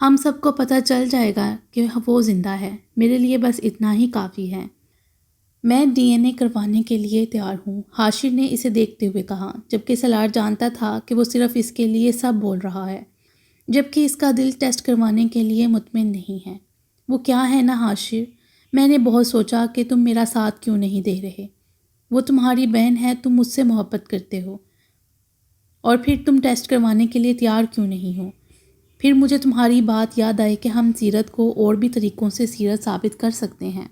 ہم سب کو پتہ چل جائے گا کہ وہ زندہ ہے، میرے لیے بس اتنا ہی کافی ہے۔ میں ڈی این اے کروانے کے لیے تیار ہوں، حاشر نے اسے دیکھتے ہوئے کہا، جبکہ سلار جانتا تھا کہ وہ صرف اس کے لیے سب بول رہا ہے، جبکہ اس کا دل ٹیسٹ کروانے کے لیے مطمئن نہیں ہے۔ وہ کیا ہے نا حاشر، میں نے بہت سوچا کہ تم میرا ساتھ کیوں نہیں دے رہے۔ وہ تمہاری بہن ہے، تم مجھ سے محبت کرتے ہو، اور پھر تم ٹیسٹ کروانے کے لیے تیار کیوں نہیں ہو؟ پھر مجھے تمہاری بات یاد آئی کہ ہم سیرت کو اور بھی طریقوں سے سیرت ثابت کر سکتے ہیں،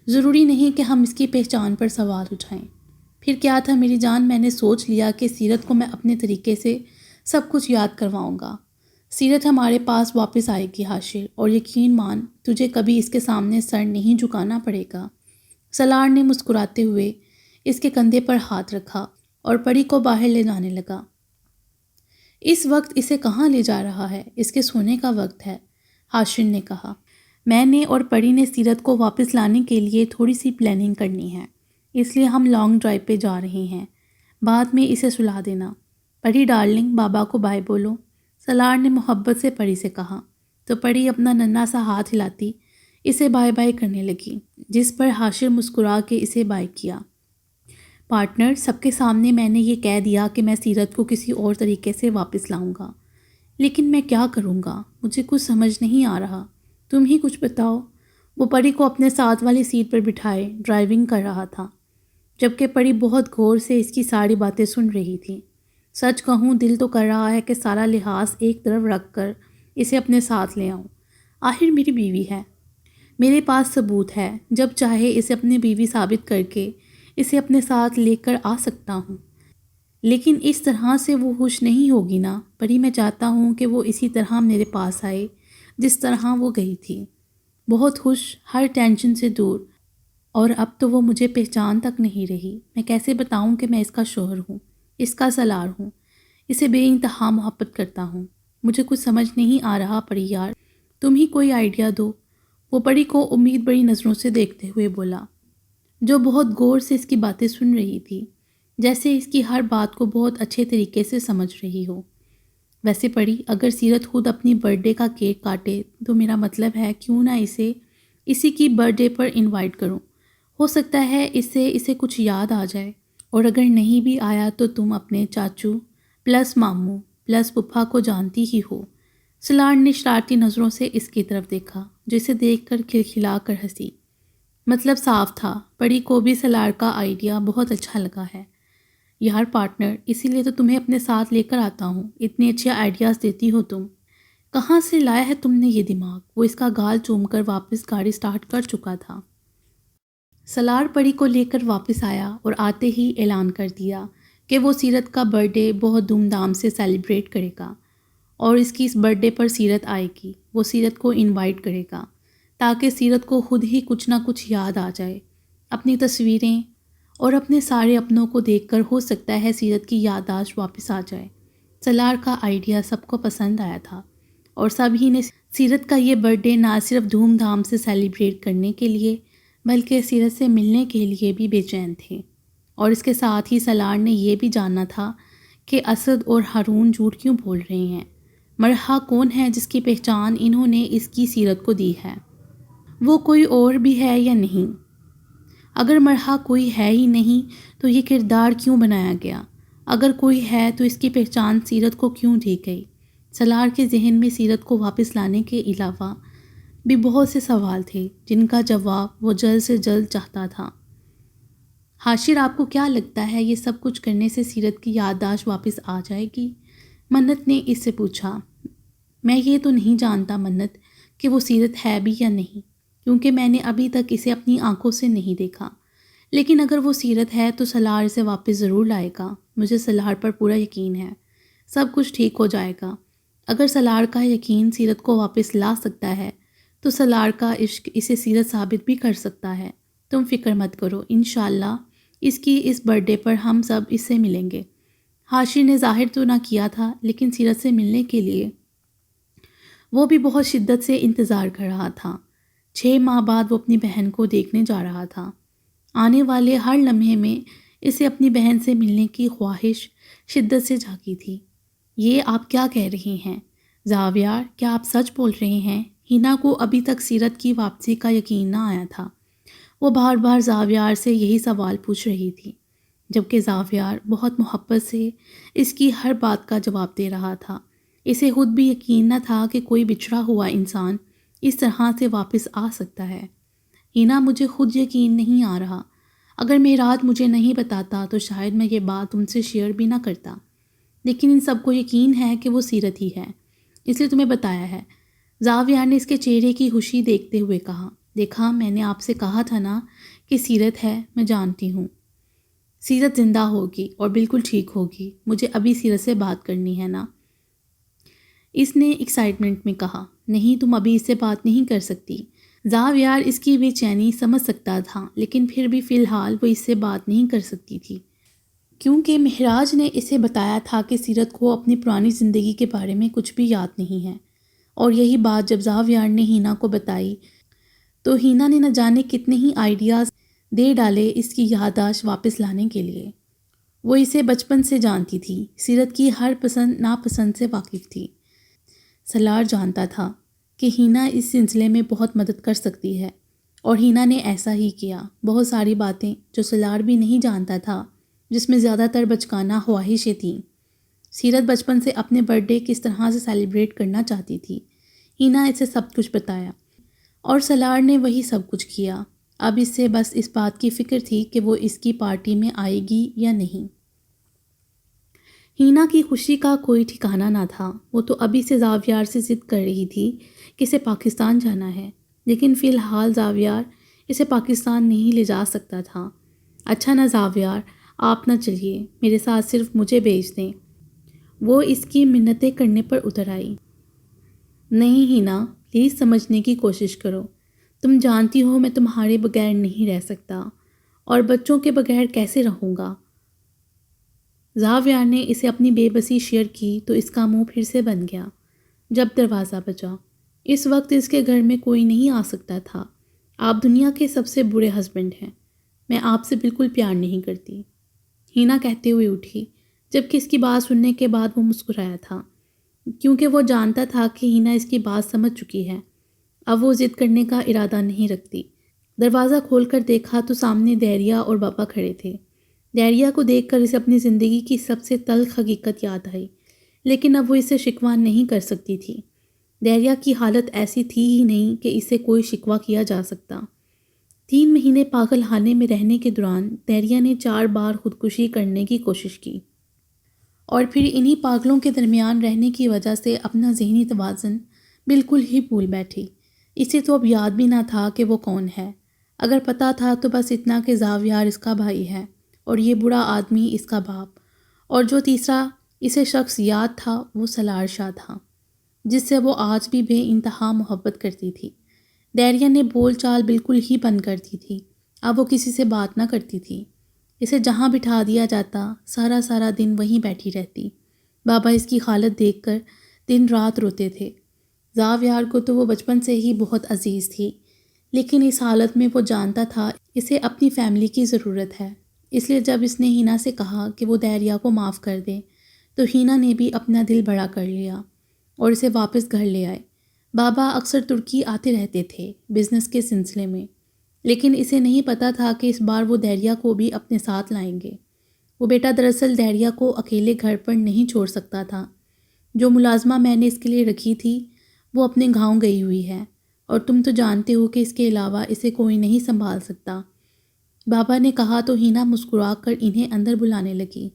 ضروری نہیں کہ ہم اس کی پہچان پر سوال اٹھائیں۔ پھر کیا تھا میری جان، میں نے سوچ لیا کہ سیرت کو میں اپنے طریقے سے سب کچھ یاد کرواؤں گا۔ سیرت ہمارے پاس واپس آئے گی حاشر، اور یقین مان تجھے کبھی اس کے سامنے سر نہیں جھکانا پڑے گا۔ سلار نے مسکراتے ہوئے اس کے کندھے پر ہاتھ رکھا اور پری کو باہر لے جانے لگا۔ اس وقت اسے کہاں لے جا رہا ہے؟ اس کے سونے کا وقت ہے، حاشر نے کہا۔ میں نے اور پری نے سیرت کو واپس لانے کے لیے تھوڑی سی پلاننگ کرنی ہے، اس لیے ہم لانگ ڈرائیو پہ جا رہے ہیں، بعد میں اسے سلا دینا۔ پری ڈارلنگ، بابا کو بائے بولو، سلار نے محبت سے پری سے کہا، تو پری اپنا ننھا سا ہاتھ ہلاتی اسے بائے بائے کرنے لگی، جس پر حاشر مسکرا کے اسے بائے کیا۔ پارٹنر، سب کے سامنے میں نے یہ کہہ دیا کہ میں سیرت کو کسی اور طریقے سے واپس لاؤں گا، لیکن میں کیا کروں گا؟ مجھے کچھ سمجھ نہیں آ رہا، تم ہی کچھ بتاؤ۔ وہ پری کو اپنے ساتھ والی سیٹ پر بٹھائے ڈرائیونگ کر رہا تھا، جبکہ پری بہت غور سے اس کی ساری باتیں سن رہی تھی۔ سچ کہوں دل تو کر رہا ہے کہ سارا لحاظ ایک طرف رکھ کر اسے اپنے ساتھ لے آؤں، آخر میری بیوی ہے، میرے پاس ثبوت ہے، جب چاہے اسے اپنی بیوی ثابت کر کے اسے اپنے ساتھ لے کر آ سکتا ہوں۔ لیکن اس طرح سے وہ خوش نہیں ہوگی نا پری، میں چاہتا ہوں کہ وہ اسی طرح میرے پاس آئے جس طرح وہ گئی تھی، بہت خوش، ہر ٹینشن سے دور۔ اور اب تو وہ مجھے پہچان تک نہیں رہی، میں کیسے بتاؤں کہ میں اس کا شوہر ہوں، اس کا سلار ہوں، اسے بے انتہا محبت کرتا ہوں۔ مجھے کچھ سمجھ نہیں آ رہا پری یار، تم ہی کوئی آئیڈیا دو۔ وہ پری کو امید بڑی نظروں سے دیکھتے ہوئے بولا، جو بہت غور سے اس کی باتیں سن رہی تھی، جیسے اس کی ہر بات کو بہت اچھے طریقے سے سمجھ رہی ہو۔ ویسے پری، اگر سیرت خود اپنی برتھ ڈے کا کیک کاٹے تو میرا مطلب ہے کیوں نہ اسے اسی کی برتھ ڈے پر انوائٹ کروں، ہو سکتا ہے اسے کچھ یاد آ جائے، اور اگر نہیں بھی آیا تو تم اپنے چاچو پلس ماموں پلس پپھا کو جانتی ہی ہو۔ سلار نے شرارتی نظروں سے اس کی طرف دیکھا، جو اسے دیکھ کر کھلکھلا کر ہنسی۔ مطلب صاف تھا، پری کو بھی سلار کا آئیڈیا بہت اچھا لگا ہے۔ یار پارٹنر، اسی لیے تو تمہیں اپنے ساتھ لے کر آتا ہوں، اتنے اچھے آئیڈیاز دیتی ہو تم، کہاں سے لایا ہے تم نے یہ دماغ؟ وہ اس کا گال چوم کر واپس گاڑی سٹارٹ کر چکا تھا۔ سلار پری کو لے کر واپس آیا اور آتے ہی اعلان کر دیا کہ وہ سیرت کا برتھ ڈے بہت دھوم دھام سے سیلیبریٹ کرے گا، اور اس کی اس برتھ ڈے پر سیرت آئے گی، وہ سیرت کو انوائٹ کرے گا تاکہ سیرت کو خود ہی کچھ نہ کچھ یاد آ جائے، اپنی تصویریں اور اپنے سارے اپنوں کو دیکھ کر ہو سکتا ہے سیرت کی یادداشت واپس آ جائے۔ سلار کا آئیڈیا سب کو پسند آیا تھا، اور سب ہی نے سیرت کا یہ برتھ ڈے نہ صرف دھوم دھام سے سیلیبریٹ کرنے کے لیے بلکہ سیرت سے ملنے کے لیے بھی بے چین تھے۔ اور اس کے ساتھ ہی سلار نے یہ بھی جاننا تھا کہ اسد اور ہارون جھوٹ کیوں بول رہے ہیں، مرحا کون ہے جس کی پہچان انہوں نے اس کی سیرت کو دی ہے، وہ کوئی اور بھی ہے یا نہیں؟ اگر مرحا کوئی ہے ہی نہیں تو یہ کردار کیوں بنایا گیا؟ اگر کوئی ہے تو اس کی پہچان سیرت کو کیوں دی گئی؟ سلار کے ذہن میں سیرت کو واپس لانے کے علاوہ بھی بہت سے سوال تھے جن کا جواب وہ جلد سے جلد چاہتا تھا۔ حاشر، آپ کو کیا لگتا ہے یہ سب کچھ کرنے سے سیرت کی یادداشت واپس آ جائے گی؟ منت نے اس سے پوچھا۔ میں یہ تو نہیں جانتا منت کہ وہ سیرت ہے بھی یا نہیں، کیونکہ میں نے ابھی تک اسے اپنی آنکھوں سے نہیں دیکھا، لیکن اگر وہ سیرت ہے تو سلار اسے واپس ضرور لائے گا، مجھے سلار پر پورا یقین ہے، سب کچھ ٹھیک ہو جائے گا۔ اگر سلار کا یقین سیرت کو واپس لا سکتا ہے تو سلار کا عشق اسے سیرت ثابت بھی کر سکتا ہے۔ تم فکر مت کرو، انشاءاللہ اس کی اس برتھ ڈے پر ہم سب اس سے ملیں گے۔ حاشر نے ظاہر تو نہ کیا تھا، لیکن سیرت سے ملنے کے لیے وہ بھی بہت شدت سے انتظار کر رہا تھا۔ 6 ماہ بعد وہ اپنی بہن کو دیکھنے جا رہا تھا۔ آنے والے ہر لمحے میں اسے اپنی بہن سے ملنے کی خواہش شدت سے جاگی تھی۔ یہ آپ کیا کہہ رہی ہیں؟ زاویار، کیا آپ سچ بول رہے ہیں؟ ہینا کو ابھی تک سیرت کی واپسی کا یقین نہ آیا تھا۔ وہ بار بار زاویار سے یہی سوال پوچھ رہی تھی، جبکہ زاویار بہت محبت سے اس کی ہر بات کا جواب دے رہا تھا۔ اسے خود بھی یقین نہ تھا کہ کوئی بچھڑا ہوا انسان اس طرح سے واپس آ سکتا ہے۔ ہینا، مجھے خود یقین نہیں آ رہا۔ اگر معراج مجھے نہیں بتاتا تو شاید میں یہ بات تم سے شیئر بھی نہ کرتا، لیکن ان سب کو یقین ہے کہ وہ سیرت ہی ہے، اس لیے تمہیں بتایا ہے۔ زاویار نے اس کے چہرے کی خوشی دیکھتے ہوئے کہا، دیکھا، میں نے آپ سے کہا تھا نا کہ سیرت ہے، میں جانتی ہوں۔ سیرت زندہ ہوگی اور بالکل ٹھیک ہوگی، مجھے ابھی سیرت سے بات کرنی ہے نا؟ اس نے ایکسائٹمنٹ میں کہا، نہیں، تم ابھی اس سے بات نہیں کر سکتی۔ زاویار اس کی بے چینی سمجھ سکتا تھا، لیکن پھر بھی فی الحال وہ اس سے بات نہیں کر سکتی تھی، کیونکہ معراج نے اسے بتایا تھا کہ سیرت کو اپنی پرانی زندگی کے بارے میں کچھ بھی یاد نہیں ہے۔ اور یہی بات جب زاویار نے ہینا کو بتائی تو ہینا نے نہ جانے کتنے ہی آئیڈیاز دے ڈالے اس کی یادداشت واپس لانے کے لیے۔ وہ اسے بچپن سے جانتی تھی، سیرت کی ہر پسند ناپسند سے واقف تھی۔ سالار جانتا تھا کہ ہینا اس سلسلے میں بہت مدد کر سکتی ہے، اور ہینا نے ایسا ہی کیا۔ بہت ساری باتیں جو سالار بھی نہیں جانتا تھا، جس میں زیادہ تر بچکانہ خواہشیں تھیں۔ سیرت بچپن سے اپنے برتھ ڈے کس طرح سے سیلیبریٹ کرنا چاہتی تھی، ہینا اسے سب کچھ بتایا، اور سالار نے وہی سب کچھ کیا۔ اب اس سے بس اس بات کی فکر تھی کہ وہ اس کی پارٹی میں آئے گی یا نہیں۔ ہینا کی خوشی کا کوئی ٹھکانہ نہ تھا۔ وہ تو ابھی سے زاویار سے ضد کر رہی تھی کہ اسے پاکستان جانا ہے، لیکن فی الحال زاویار اسے پاکستان نہیں لے جا سکتا تھا۔ اچھا نا زاویار، آپ نہ چلیے، میرے ساتھ صرف مجھے بھیج دیں۔ وہ اس کی منتیں کرنے پر اتر آئی۔ نہیں ہینا، پلیز سمجھنے کی کوشش کرو، تم جانتی ہو میں تمہارے بغیر نہیں رہ سکتا، اور بچوں کے بغیر کیسے رہوں گا؟ زاویار نے اسے اپنی بے بسی شیئر کی تو اس کا منہ پھر سے بن گیا جب دروازہ بجا۔ اس وقت اس کے گھر میں کوئی نہیں آ سکتا تھا۔ آپ دنیا کے سب سے برے ہسبینڈ ہیں، میں آپ سے بالکل پیار نہیں کرتی، ہینا کہتے ہوئے اٹھی، جبکہ اس کی بات سننے کے بعد وہ مسکرایا تھا، کیونکہ وہ جانتا تھا کہ ہینا اس کی بات سمجھ چکی ہے۔ اب وہ ضد کرنے کا ارادہ نہیں رکھتی۔ دروازہ کھول کر دیکھا تو سامنے دہریا اور بابا کھڑے تھے۔ دہریا کو دیکھ کر اسے اپنی زندگی کی سب سے تلخ حقیقت یاد آئی، لیکن اب وہ اسے شکوہ نہیں کر سکتی تھی۔ دہریا کی حالت ایسی تھی ہی نہیں کہ اسے کوئی شکوہ کیا جا سکتا۔ 3 مہینے پاگل خانے میں رہنے کے دوران دہریا نے 4 بار خودکشی کرنے کی کوشش کی، اور پھر انہی پاگلوں کے درمیان رہنے کی وجہ سے اپنا ذہنی توازن بالکل ہی بھول بیٹھی۔ اسے تو اب یاد بھی نہ تھا کہ وہ کون ہے۔ اگر پتہ تھا تو بس اتنا کہ زاویار اس کا بھائی ہے، اور یہ بڑا آدمی اس کا باپ، اور جو تیسرا اسے شخص یاد تھا وہ سالار شاہ تھا، جس سے وہ آج بھی بے انتہا محبت کرتی تھی۔ دہریا نے بول چال بالکل ہی بند کر دی تھی۔ اب وہ کسی سے بات نہ کرتی تھی۔ اسے جہاں بٹھا دیا جاتا سارا دن وہیں بیٹھی رہتی۔ بابا اس کی حالت دیکھ کر دن رات روتے تھے۔ زاویار کو تو وہ بچپن سے ہی بہت عزیز تھی، لیکن اس حالت میں وہ جانتا تھا اسے اپنی فیملی کی ضرورت ہے۔ اس لیے جب اس نے ہینا سے کہا کہ وہ دہریا کو معاف کر دے تو ہینا نے بھی اپنا دل بڑا کر لیا اور اسے واپس گھر لے آئے۔ بابا اکثر ترکی آتے رہتے تھے بزنس کے سلسلے میں، لیکن اسے نہیں پتا تھا کہ اس بار وہ دہریا کو بھی اپنے ساتھ لائیں گے۔ وہ بیٹا دراصل دہریا کو اکیلے گھر پر نہیں چھوڑ سکتا تھا۔ جو ملازمہ میں نے اس کے لیے رکھی تھی وہ اپنے گاؤں گئی ہوئی ہے، اور تم تو جانتے ہو کہ اس کے علاوہ اسے کوئی نہیں سنبھال سکتا۔ بابا نے کہا تو ہینا مسکرا کر انہیں اندر بلانے لگی،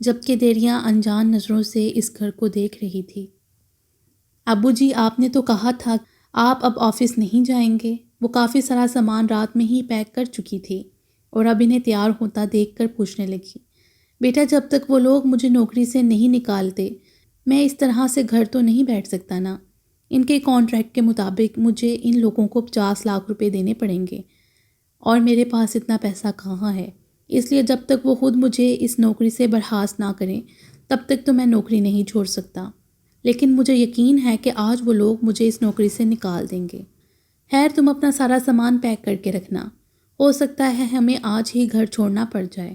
جبکہ دہریا انجان نظروں سے اس گھر کو دیکھ رہی تھی۔ ابو جی، آپ نے تو کہا تھا آپ اب آفس نہیں جائیں گے۔ وہ کافی سارا سامان رات میں ہی پیک کر چکی تھی، اور اب انہیں تیار ہوتا دیکھ کر پوچھنے لگی، بیٹا جب تک وہ لوگ مجھے نوکری سے نہیں نکالتے میں اس طرح سے گھر تو نہیں بیٹھ سکتا نا۔ ان کے کانٹریکٹ کے مطابق مجھے ان لوگوں کو 50 لاکھ روپے دینے پڑیں گے، اور میرے پاس اتنا پیسہ کہاں ہے۔ اس لیے جب تک وہ خود مجھے اس نوکری سے برخاست نہ کریں تب تک تو میں نوکری نہیں چھوڑ سکتا، لیکن مجھے یقین ہے کہ آج وہ لوگ مجھے اس نوکری سے نکال دیں گے۔ خیر، تم اپنا سارا سامان پیک کر کے رکھنا، ہو سکتا ہے ہمیں آج ہی گھر چھوڑنا پڑ جائے۔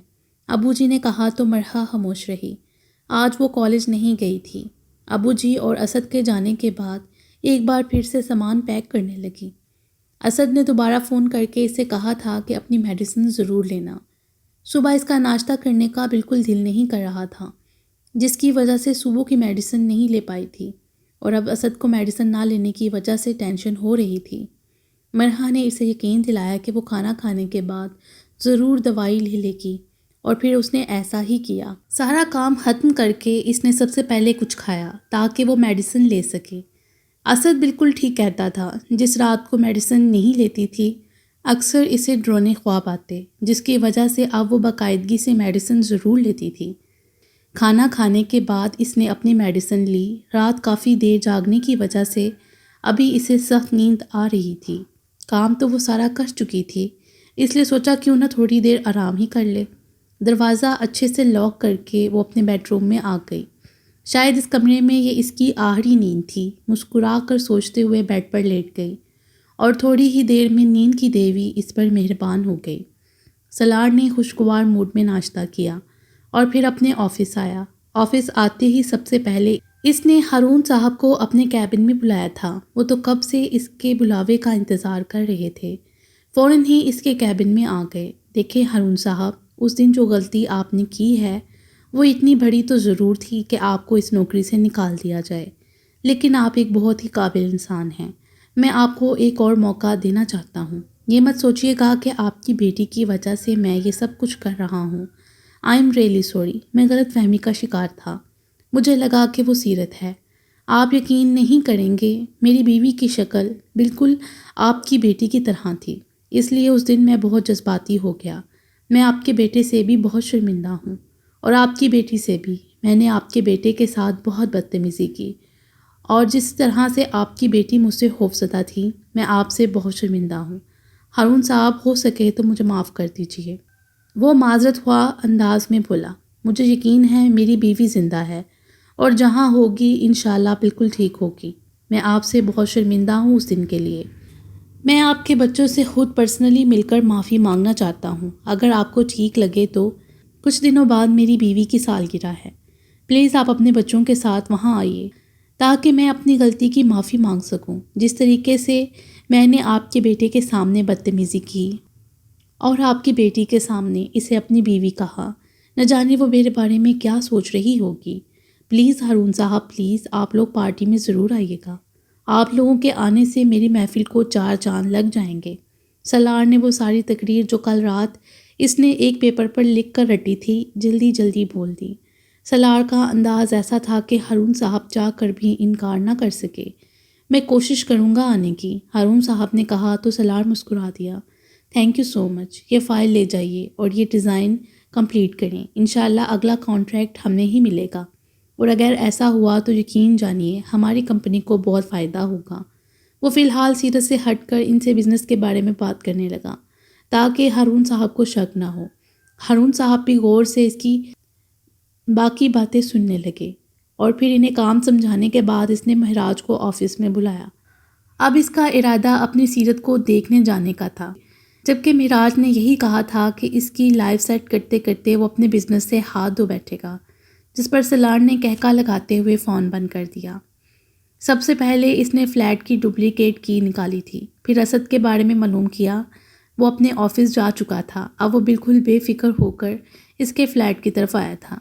ابو جی نے کہا تو مرحا خاموش رہی۔ آج وہ کالج نہیں گئی تھی۔ ابو جی اور اسد کے جانے کے بعد ایک بار پھر سے سامان پیک کرنے لگی۔ اسد نے دوبارہ فون کر کے اسے کہا تھا کہ اپنی میڈیسن ضرور لینا۔ صبح اس کا ناشتہ کرنے کا بالکل دل نہیں کر رہا تھا، جس کی وجہ سے صبح کی میڈیسن نہیں لے پائی تھی، اور اب اسد کو میڈیسن نہ لینے کی وجہ سے ٹینشن ہو رہی تھی۔ مرحا نے اسے یقین دلایا کہ وہ کھانا کھانے کے بعد ضرور دوائی لے لے گی، اور پھر اس نے ایسا ہی کیا۔ سارا کام ختم کر کے اس نے سب سے پہلے کچھ کھایا تاکہ وہ میڈیسن لے سکے۔ اسد بالکل ٹھیک کہتا تھا، جس رات کو میڈیسن نہیں لیتی تھی اکثر اسے ڈرونے خواب آتے، جس کی وجہ سے اب وہ باقاعدگی سے میڈیسن ضرور لیتی تھی۔ کھانا کھانے کے بعد اس نے اپنی میڈیسن لی۔ رات کافی دیر جاگنے کی وجہ سے ابھی اسے سخت نیند آ رہی تھی۔ کام تو وہ سارا کر چکی تھی، اس لیے سوچا کیوں نہ تھوڑی دیر آرام ہی کر لے۔ دروازہ اچھے سے لاک کر کے وہ اپنے بیڈ روم میں آ گئی۔ شاید اس کمرے میں یہ اس کی آخری نیند تھی۔ مسکرا کر سوچتے ہوئے بیڈ پر لیٹ گئی، اور تھوڑی ہی دیر میں نیند کی دیوی اس پر مہربان ہو گئی۔ سلار نے خوشگوار موڈ میں ناشتہ کیا اور پھر اپنے آفس آیا۔ آفس آتے ہی سب سے پہلے اس نے ہارون صاحب کو اپنے کیبن میں بلایا تھا۔ وہ تو کب سے اس کے بلاوے کا انتظار کر رہے تھے۔ فوراً ہی اس کے کیبن میں آ گئے۔ دیکھیں ہارون صاحب، اس دن جو غلطی آپ نے کی ہے وہ اتنی بڑی تو ضرور تھی کہ آپ کو اس نوکری سے نکال دیا جائے، لیکن آپ ایک بہت ہی قابل انسان ہیں۔ میں آپ کو ایک اور موقع دینا چاہتا ہوں۔ یہ مت سوچیے گا کہ آپ کی بیٹی کی وجہ سے میں یہ سب کچھ کر رہا ہوں۔ آئی ایم ریئلی سوری، میں غلط فہمی کا شکار تھا۔ مجھے لگا کہ وہ سیرت ہے۔ آپ یقین نہیں کریں گے، میری بیوی کی شکل بالکل آپ کی بیٹی کی طرح تھی، اس لیے اس دن میں بہت جذباتی ہو گیا۔ میں آپ کے بیٹے سے بھی بہت شرمندہ ہوں، اور آپ کی بیٹی سے بھی۔ میں نے آپ کے بیٹے کے ساتھ بہت بدتمیزی کی، اور جس طرح سے آپ کی بیٹی مجھ سے خوفزدہ تھی، میں آپ سے بہت شرمندہ ہوں۔ ہارون صاحب، ہو سکے تو مجھے معاف کر دیجیے۔ وہ معذرت ہوا انداز میں بولا، مجھے یقین ہے میری بیوی زندہ ہے، اور جہاں ہوگی انشاءاللہ بالکل ٹھیک ہوگی۔ میں آپ سے بہت شرمندہ ہوں اس دن کے لیے۔ میں آپ کے بچوں سے خود پرسنلی مل کر معافی مانگنا چاہتا ہوں۔ اگر آپ کو ٹھیک لگے تو کچھ دنوں بعد میری بیوی کی سالگرہ ہے، پلیز آپ اپنے بچوں کے ساتھ وہاں آئیے تاکہ میں اپنی غلطی کی معافی مانگ سکوں۔ جس طریقے سے میں نے آپ کے بیٹے کے سامنے بدتمیزی کی اور آپ کی بیٹی کے سامنے اسے اپنی بیوی کہا، نہ جانے وہ میرے بارے میں کیا سوچ رہی ہوگی۔ پلیز ہارون صاحب، پلیز آپ لوگ پارٹی میں ضرور آئیے گا۔ آپ لوگوں کے آنے سے میری محفل کو 4 چاند لگ جائیں گے۔ سلار نے وہ ساری تقریر جو کل رات اس نے ایک پیپر پر لکھ کر رٹی تھی جلدی جلدی بول دی۔ سلار کا انداز ایسا تھا کہ ہارون صاحب چاہ کر بھی انکار نہ کر سکے۔ میں کوشش کروں گا آنے کی، ہارون صاحب نے کہا تو سلار مسکرا دیا۔ تھینک یو سو مچ، یہ فائل لے جائیے اور یہ ڈیزائن کمپلیٹ کریں۔ انشاءاللہ اگلا کانٹریکٹ ہمیں ہی ملے گا، اور اگر ایسا ہوا تو یقین جانیے ہماری کمپنی کو بہت فائدہ ہوگا۔ وہ فی الحال سیرت سے ہٹ کر ان سے بزنس کے بارے میں بات کرنے لگا تاکہ ہارون صاحب کو شک نہ ہو۔ ہارون صاحب بھی غور سے اس کی باقی باتیں سننے لگے، اور پھر انہیں کام سمجھانے کے بعد اس نے مہراج کو آفس میں بلایا۔ اب اس کا ارادہ اپنی سیرت کو دیکھنے جانے کا تھا، جبکہ مہراج نے یہی کہا تھا کہ اس کی لائف سیٹ کرتے کرتے وہ اپنے بزنس سے ہاتھ دھو بیٹھے گا، جس پر سلار نے کہکا لگاتے ہوئے فون بند کر دیا۔ سب سے پہلے اس نے فلیٹ کی ڈپلیکیٹ کی نکالی تھی، پھر اسد کے بارے میں معلوم کیا۔ وہ اپنے آفس جا چکا تھا، اب وہ بالکل بے فکر ہو کر اس کے فلیٹ کی طرف آیا تھا۔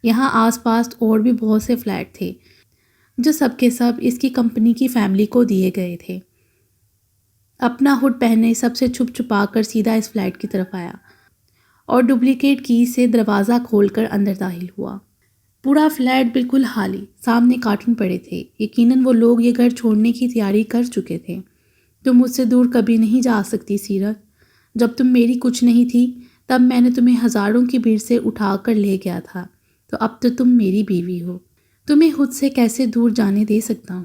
یہاں آس پاس اور بھی بہت سے فلیٹ تھے جو سب کے سب اس کی کمپنی کی فیملی کو دیے گئے تھے۔ اپنا ہڈ پہنے سب سے چھپ چھپا کر سیدھا اس فلیٹ کی طرف آیا اور ڈپلیکیٹ کی سے دروازہ کھول کر اندر داخل ہوا۔ پورا فلیٹ بالکل خالی، سامنے کارٹن پڑے تھے۔ یقیناً وہ لوگ یہ گھر چھوڑنے کی تیاری کر چکے تھے۔ تم مجھ سے دور کبھی نہیں جا سکتی سیرت۔ جب تم میری کچھ نہیں تھی تب میں نے تمہیں ہزاروں کی بھیڑ سے اٹھا کر لے گیا تھا، تو اب تو تم میری بیوی ہو، تمہیں خود سے کیسے دور جانے دے سکتا ہوں۔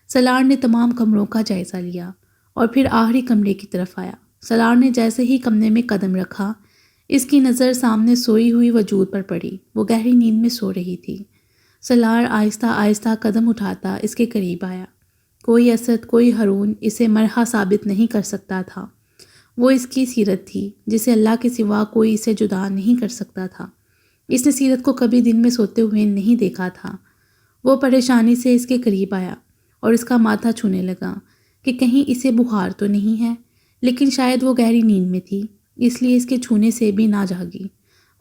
سلار نے تمام کمروں کا جائزہ لیا اور پھر آخری کمرے کی طرف آیا۔ سلار نے جیسے ہی کمرے میں قدم رکھا، اس کی نظر سامنے سوئی ہوئی وجود پر پڑی۔ وہ گہری نیند میں سو رہی تھی۔ سلار آہستہ آہستہ قدم اٹھاتا اس کے قریب آیا۔ کوئی اسد، کوئی ہارون اسے مرحا ثابت نہیں کر سکتا تھا۔ وہ اس کی سیرت تھی جسے اللہ کے سوا کوئی اسے جدا نہیں کر سکتا تھا۔ اس نے سیرت کو کبھی دن میں سوتے ہوئے نہیں دیکھا تھا۔ وہ پریشانی سے اس کے قریب آیا اور اس کا ماتھا چھونے لگا کہ کہیں اسے بخار تو نہیں ہے، لیکن شاید وہ گہری نیند میں تھی، اس لیے اس کے چھونے سے بھی نہ جاگی۔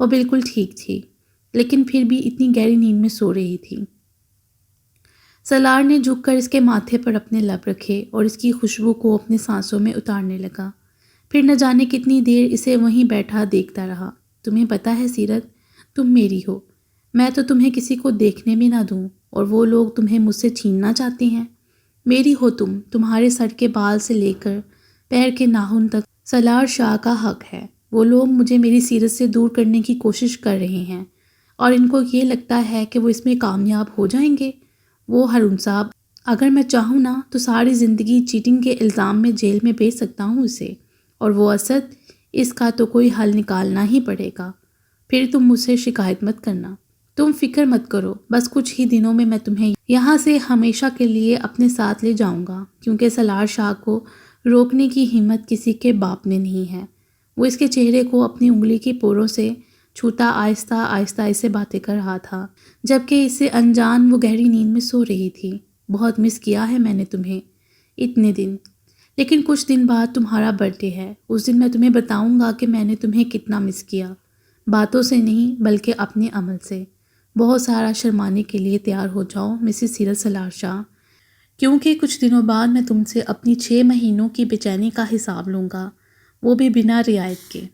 وہ بالکل ٹھیک تھی، لیکن پھر بھی اتنی گہری نیند میں سو رہی تھی۔ سالار نے جھک کر اس کے ماتھے پر اپنے لب رکھے اور اس کی خوشبو کو اپنی سانسوں میں اتارنے لگا، پھر نہ جانے کتنی دیر اسے وہیں بیٹھا دیکھتا رہا۔ تمہیں پتہ ہے سیرت، تم میری ہو، میں تو تمہیں کسی کو دیکھنے بھی نہ دوں، اور وہ لوگ تمہیں مجھ سے چھیننا چاہتے ہیں۔ میری ہو تم، تمہارے سر کے بال سے لے کر پیر کے ناخن تک سالار شاہ کا حق ہے۔ وہ لوگ مجھے میری سیرت سے دور کرنے کی کوشش کر رہے ہیں، اور ان کو یہ لگتا ہے کہ وہ اس میں کامیاب ہو جائیں گے۔ وہ ہارون صاحب، اگر میں چاہوں نا تو ساری زندگی چیٹنگ کے الزام میں جیل میں بھیج سکتا ہوں اسے، اور وہ اسد، اس کا تو کوئی حل نکالنا ہی پڑے گا۔ پھر تم مجھ سے شکایت مت کرنا، تم فکر مت کرو، بس کچھ ہی دنوں میں تمہیں یہاں سے ہمیشہ کے لیے اپنے ساتھ لے جاؤں گا، کیونکہ سالار شاہ کو روکنے کی ہمت کسی کے باپ نے نہیں ہے۔ وہ اس کے چہرے کو اپنی انگلی کی پوروں سے چھوتا آہستہ آہستہ اسے باتیں کر رہا تھا، جبکہ اس سے انجان وہ گہری نیند میں سو رہی تھی۔ بہت مس کیا ہے میں نے تمہیں اتنے دن، لیکن کچھ دن بعد تمہارا برتھ ڈے ہے، اس دن میں تمہیں بتاؤں گا کہ میں نے تمہیں کتنا مس کیا، باتوں سے نہیں بلکہ اپنے عمل سے۔ بہت سارا شرمانے کے لیے تیار ہو جاؤ مسز سیرت سالار شاہ، کیونکہ کچھ دنوں بعد میں تم سے اپنی 6 مہینوں کی بے چینی کا حساب لوں گا، وہ بھی بنا رعایت کے۔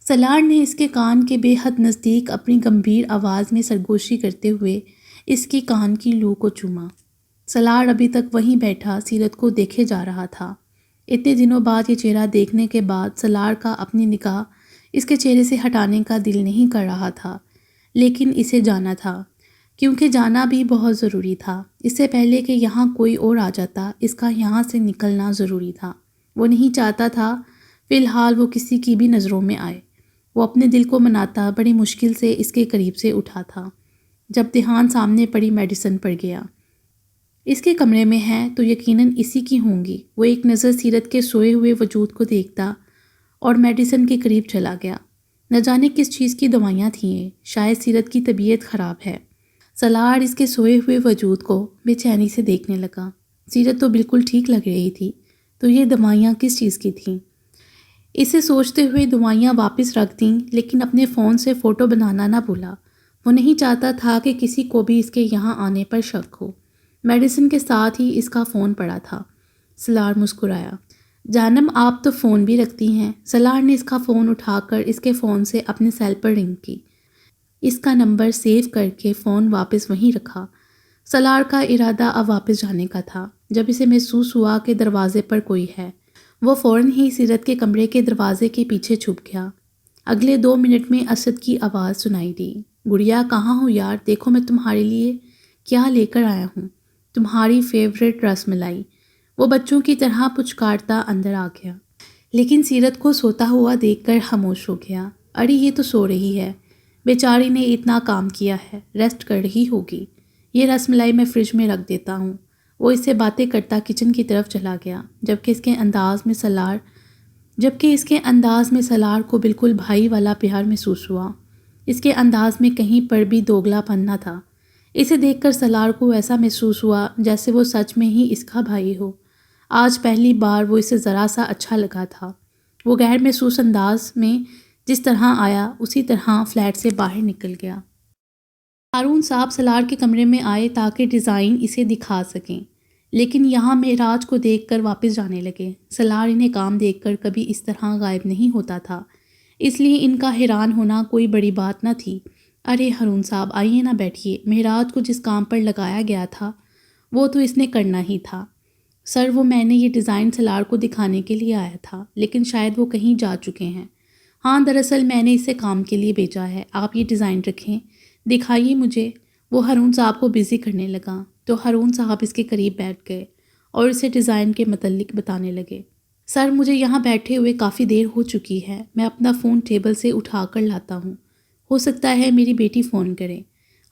سالار نے اس کے کان کے بے حد نزدیک اپنی گمبھیر آواز میں سرگوشی کرتے ہوئے اس کی کان کی لو کو چوما۔ سالار ابھی تک وہیں بیٹھا سیرت کو دیکھے جا رہا تھا۔ اتنے دنوں بعد یہ چہرہ دیکھنے کے بعد سالار کا اپنی نگاہ اس کے چہرے سے ہٹانے کا دل نہیں کر رہا تھا، لیکن اسے جانا تھا، کیونکہ جانا بھی بہت ضروری تھا۔ اس سے پہلے کہ یہاں کوئی اور آ جاتا، اس کا یہاں سے نکلنا ضروری تھا۔ وہ نہیں چاہتا تھا فی الحال وہ کسی کی بھی نظروں میں آئے۔ وہ اپنے دل کو مناتا بڑی مشکل سے اس کے قریب سے اٹھا تھا، جب دھیان سامنے پڑی میڈیسن پر گیا۔ اس کے کمرے میں ہے تو یقیناً اسی کی ہوں گی۔ وہ ایک نظر سیرت کے سوئے ہوئے وجود کو دیکھتا اور میڈیسن کے قریب چلا گیا۔ نہ جانے کس چیز کی دوائیاں تھیں یہ، شاید سیرت کی طبیعت خراب ہے۔ سالار اس کے سوئے ہوئے وجود کو بے چینی سے دیکھنے لگا۔ سیرت تو بالکل ٹھیک لگ رہی تھی، تو یہ دوائیاں کس چیز کی تھیں؟ اسے سوچتے ہوئے دوائیاں واپس رکھ دیں، لیکن اپنے فون سے فوٹو بنانا نہ بھولا۔ وہ نہیں چاہتا تھا کہ کسی کو بھی اس کے یہاں آنے پر شک ہو۔ میڈیسن کے ساتھ ہی اس کا فون پڑا تھا۔ سالار مسکرایا۔ جانم، آپ تو فون بھی رکھتی ہیں۔ سالار نے اس کا فون اٹھا کر اس کے فون سے اپنے سیل پر رنگ کی۔ اس کا نمبر سیو کر کے فون واپس وہیں رکھا۔ سالار کا ارادہ اب واپس جانے کا تھا۔ جب اسے محسوس ہوا کہ دروازے پر کوئی ہے، وہ فوراً ہی سیرت کے کمرے کے دروازے کے پیچھے چھپ گیا۔ اگلے 2 منٹ میں اسد کی آواز سنائی دی۔ گڑیا کہاں ہو یار، دیکھو میں تمہارے لیے کیا لے کر آیا ہوں، تمہاری فیورٹ رس ملائی۔ وہ بچوں کی طرح پچکارتا اندر آ گیا، لیکن سیرت کو سوتا ہوا دیکھ کر خاموش ہو گیا۔ ارے یہ تو سو رہی ہے، بیچاری نے اتنا کام کیا ہے، ریسٹ کر رہی ہوگی۔ یہ رس ملائی میں فریج میں رکھ دیتا ہوں۔ وہ اس سے باتیں کرتا کچن کی طرف چلا گیا، جبکہ اس کے انداز میں سالار کو بالکل بھائی والا پیار محسوس ہوا۔ اس کے انداز میں کہیں پر بھی دوگلا پن نہ تھا۔ اسے دیکھ کر سالار کو ایسا محسوس ہوا جیسے وہ سچ میں ہی اس کا بھائی ہو۔ آج پہلی بار وہ اسے ذرا سا اچھا لگا تھا۔ وہ غیر محسوس انداز میں جس طرح آیا اسی طرح فلیٹ سے باہر نکل گیا۔ ہارون صاحب سالار کے کمرے میں آئے تاکہ ڈیزائن اسے دکھا سکیں، لیکن یہاں معراج کو دیکھ کر واپس جانے لگے۔ سالار انہیں کام دیکھ کر کبھی اس طرح غائب نہیں ہوتا تھا، اس لیے ان کا حیران ہونا کوئی بڑی بات نہ تھی۔ ارے ہارون صاحب آئیے نہ بیٹھیے، معراج کو جس کام پر لگایا گیا تھا وہ تو اس نے کرنا ہی تھا۔ سر وہ میں نے یہ ڈیزائن سالار کو دکھانے کے لیے آیا تھا، لیکن شاید وہ کہیں جا چکے ہیں۔ ہاں دراصل میں نے اسے کام کے لیے بھیجا ہے، آپ یہ ڈیزائن رکھیں، دکھائیے مجھے۔ وہ ہارون صاحب کو بزی کرنے لگا تو ہارون صاحب اس کے قریب بیٹھ گئے اور اسے ڈیزائن کے متعلق بتانے لگے۔ سر مجھے یہاں بیٹھے ہوئے کافی دیر ہو چکی ہے، میں اپنا فون ٹیبل سے اٹھا کر لاتا ہوں، ہو سکتا ہے میری بیٹی فون کرے۔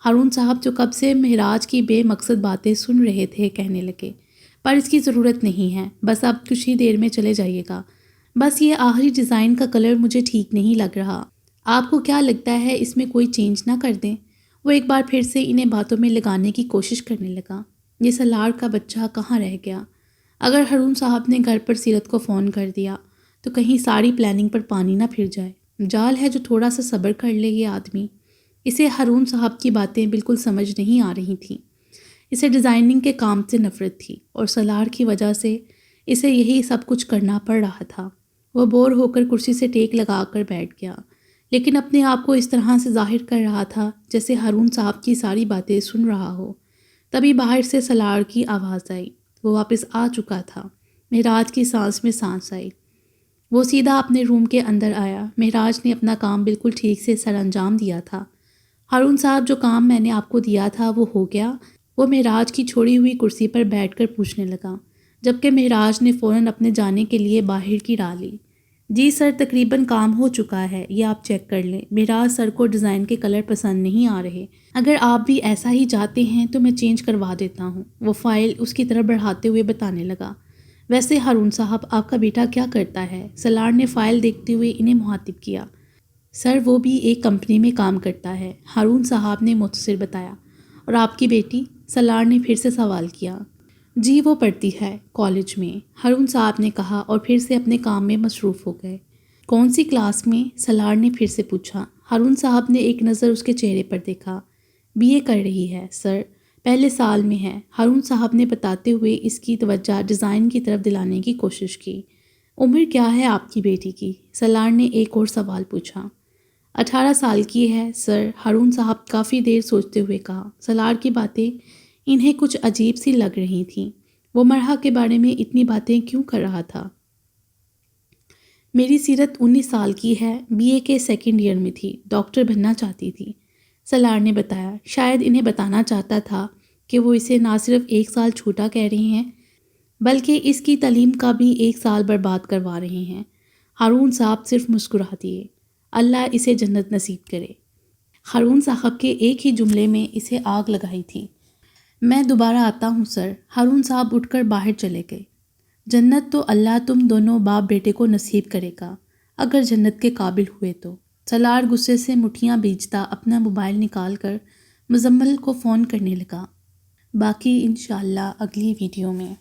ہارون صاحب جو کب سے معراج کی بے مقصد باتیں سن رہے تھے کہنے لگے، پر اس کی ضرورت نہیں ہے، بس اب کچھ ہی دیر میں چلے جائیے گا۔ بس یہ آخری ڈیزائن کا کلر مجھے ٹھیک نہیں لگ رہا، آپ کو کیا لگتا ہے اس میں کوئی چینج نہ کر دیں؟ وہ ایک بار پھر سے انہیں باتوں میں لگانے کی کوشش کرنے لگا۔ یہ سلار کا بچہ کہاں رہ گیا؟ اگر ہارون صاحب نے گھر پر سیرت کو فون کر دیا تو کہیں ساری پلاننگ پر پانی نہ پھر جائے۔ جال ہے جو تھوڑا سا صبر کر لے یہ آدمی۔ اسے ہارون صاحب کی باتیں بالکل سمجھ نہیں آ رہی تھیں۔ اسے ڈیزائننگ کے کام سے نفرت تھی اور سلار کی وجہ سے اسے یہی سب کچھ کرنا پڑ رہا تھا۔ وہ بور ہو کر کرسی سے ٹیک لگا کر بیٹھ گیا، لیکن اپنے آپ کو اس طرح سے ظاہر کر رہا تھا جیسے ہارون صاحب کی ساری باتیں سن رہا ہو۔ تبھی باہر سے سلار کی آواز آئی۔ وہ واپس آ چکا تھا۔ مہراج کی سانس میں سانس آئی۔ وہ سیدھا اپنے روم کے اندر آیا۔ مہراج نے اپنا کام بالکل ٹھیک سے سر انجام دیا تھا۔ ہارون صاحب جو کام میں نے آپ کو دیا تھا وہ ہو گیا؟ وہ مہراج کی چھوڑی ہوئی کرسی پر بیٹھ کر پوچھنے لگا، جبکہ مہراج نے فوراً اپنے جانے کے لیے باہر کی راہ لی۔ جی سر، تقریباً کام ہو چکا ہے، یہ آپ چیک کر لیں۔ مہراج سر کو ڈیزائن کے کلر پسند نہیں آ رہے۔ اگر آپ بھی ایسا ہی چاہتے ہیں تو میں چینج کروا دیتا ہوں۔ وہ فائل اس کی طرف بڑھاتے ہوئے بتانے لگا۔ ویسے ہارون صاحب، آپ کا بیٹا کیا کرتا ہے؟ سلار نے فائل دیکھتے ہوئے انہیں مخاطب کیا۔ سر، وہ بھی ایک کمپنی میں کام کرتا ہے، ہارون صاحب نے مختصر بتایا۔ اور آپ کی بیٹی؟ سلار نے پھر سے سوال کیا۔ جی، وہ پڑھتی ہے کالج میں، ہارون صاحب نے کہا اور پھر سے اپنے کام میں مصروف ہو گئے۔ کون سی کلاس میں؟ سلار نے پھر سے پوچھا۔ ہارون صاحب نے ایک نظر اس کے چہرے پر دیکھا۔ بی اے کر رہی ہے سر، پہلے سال میں ہے، ہارون صاحب نے بتاتے ہوئے اس کی توجہ ڈیزائن کی طرف دلانے کی کوشش کی۔ عمر کیا ہے آپ کی بیٹی کی؟ سلار نے ایک اور سوال پوچھا۔ 18 سال کی ہے سر، ہارون صاحب کافی دیر سوچتے ہوئے کہا۔ سلار کی باتیں انہیں کچھ عجیب سی لگ رہی تھیں۔ وہ مرحا کے بارے میں اتنی باتیں کیوں کر رہا تھا؟ میری سیرت 19 سال کی ہے، بی اے کے سیکنڈ ایئر میں تھی، ڈاکٹر بننا چاہتی تھی، سلار نے بتایا۔ شاید انہیں بتانا چاہتا تھا کہ وہ اسے نہ صرف 1 سال چھوٹا کہہ رہے ہیں بلکہ اس کی تعلیم کا بھی 1 سال برباد کروا رہے ہیں۔ ہارون صاحب صرف مسکرا دیے۔ اللہ اسے جنت نصیب کرے۔ ہارون صاحب کے ایک ہی جملے میں اسے آگ لگائی تھی۔ میں دوبارہ آتا ہوں سر۔ ہارون صاحب اٹھ کر باہر چلے گئے۔ جنت تو اللہ تم دونوں باپ بیٹے کو نصیب کرے گا، اگر جنت کے قابل ہوئے تو۔ سلار غصے سے مٹھیاں بیچتا اپنا موبائل نکال کر مزمل کو فون کرنے لگا۔ باقی انشاءاللہ اگلی ویڈیو میں۔